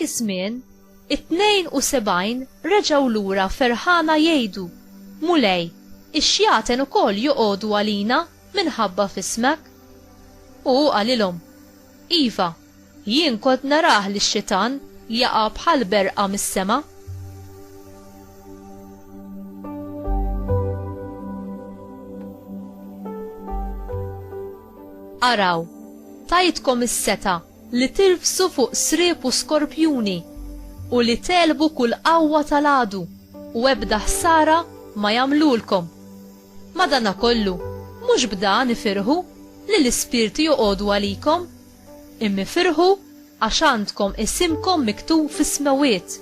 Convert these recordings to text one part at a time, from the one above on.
dak iż-żmien 72 reġgħu lura ferħana jgħidu: Mulej, ix-xjaten ukoll joqogħdu għalina minħabba f'ismek. U qalilhom: Iva, jien kont narah li x-xitan jaqa' bħal berqa mis-sema. Araw, tajtkom is-seta li tirfsu fuq sriep u skorpjuni u li telbu kull qawwa tal-għadu u ebda ħsara ma jagħmlulkom. Madankollu mhux b'dan ifirħu li l-ispirti joqogħdu għalikom, imma ifirħu għax għandkom isimkom miktub fis-smawiet.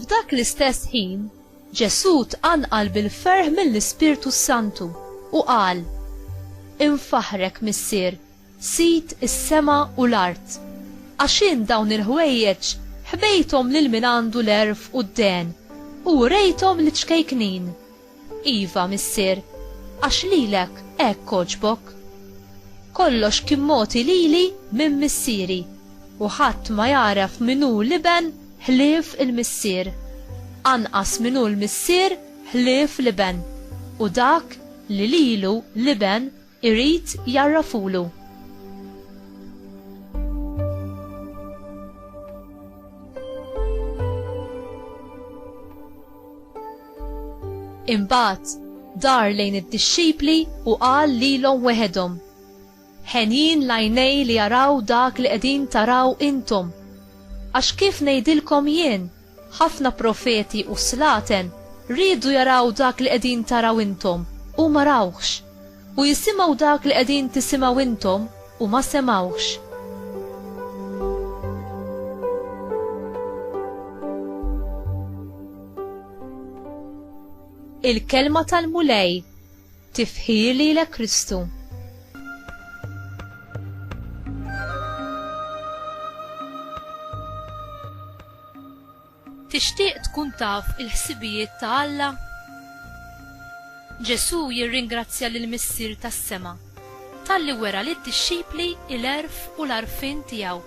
F'dak l-istess ħin Ġesu tqanqal bil-ferħ mill-Ispirtu Santu u qal: Infaħrek missier, sit is-sema u l-art, għax in dawn il-ħwejjeġ ħbejthom lil min għandu l-erf u d-den u rejthom liċkejknin. Iva missier, għax lilek hekk għoġbok. Kollox kien mogħti lili minn missieri u ħadd ma jaraf min hu liben ħlief il-missier. Anqas min hu l-missier ħlief liben u dak li lilu liben irid jarrafulu. Imbagħad dar lejn id-dixxipli u qal lilhom weħedhom: Ħenjin l-għajnej li jaraw dak li qegħdin taraw intom, għax kif ngħidilkom jien, ħafna profeti u slaten rridu jaraw dak li qegħdin taraw intom u ma rawx, u jisimgħu dak li qegħdin tisimgħu intom u ma semgħux. Il-kelma tal-mulej tifħir lilek Kristu. Tixtieq tkun taf il-ħsibijiet ta' Alla? Ġesu jirringrazzja lill-missier tas-sema talli wera lid-dixxipli l-erf u l-għarfien tiegħu.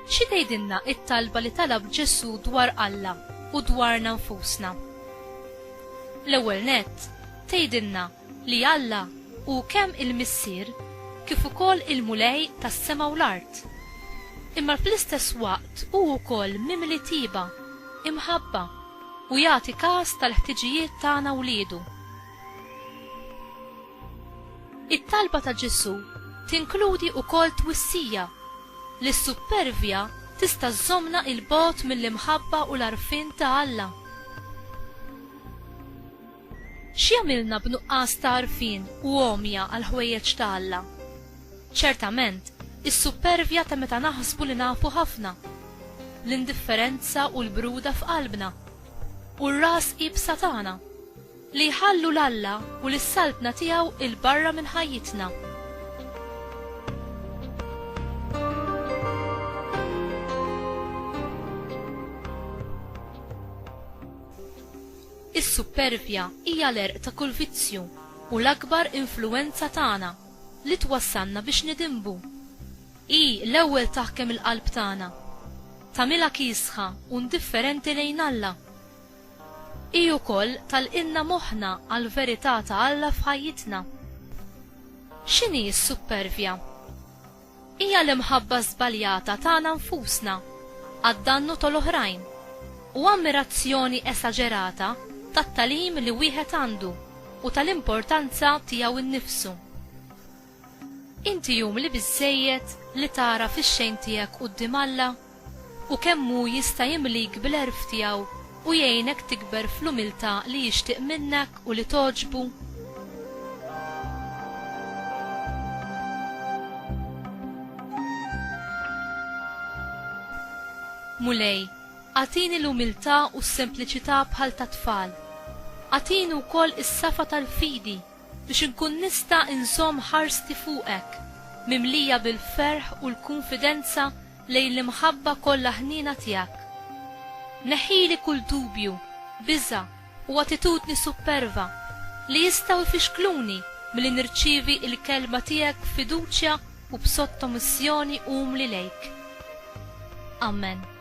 Xi tgħidilna t-talba li talab Ġesu dwar Alla u dwarna nfusna? L-ewwel nett tgħidilna li Alla hu kemm il-missier kif ukoll il-mulej tas-sema u l-art. Imma fl-istess waqt hu wkoll mimli tiba, imħabba u jagħti każ tal-ħtiġijiet tagħna wliedu. It-talba ta' Ġesu tinkludi wkoll twissija li s-supervja tista' żommna il-bogħod mill-imħabba u l-għarfien ta' Alla. X'jagħmilna b'nuqqas ta' għarfien u għomja għal ħwejjeġ ta' Alla? Ċertament, is-supervja ta' meta naħsbu li nafu ħafna, l-indifferenza u l-bruda f'qalbna, u r-ras qibsa tagħna li jħallu l-Alla u l-saltna tiegħu il-barra minn ħajjitna. Is-supervja hija l-erq ta' kull vizzju u l-akbar influwenza tagħna li twassalna biex nidimbu. Hi l-ewwel taħkem il-qalb tagħna, tagħmilha kiesħa u indifferenti lejn Alla. Hi wkoll talqilna moħħna għall-verità ta' Alla f'ħajjitna. X'inhi s-supervja? Hija l-imħabba żbaljata tagħna nfusna għad-dannu tal-oħrajn u ammirazzjoni esaġerata tat-tagħlim li wieħed għandu u tal-importanza tiegħu innifsu. Inti jum li biżżejjed li tara fix-xejn tiegħek quddiem Alla u kemm hu jista' jimlik bil-għerf tiegħu u jgħinek tikber fl-umiltà li jixtieq minnek u li toġbu. Mulej, għatini l-umiltà u s-sempliċità bħal ta' tfal. Għatini wkoll is-safa tal-fidi biex inkun nista' inżomm ħarsti fuqek, mimlija bil-ferħ u l-konfidenza lejn l-imħabba kollha ħnina tiegħek. Neħili kull dubju, biża' u attitudni superva li jistgħu jfixkluni milli nirċievi il-kelma tiegħek b'fiduċja u b'sottomissjoni umli lejk. Amen.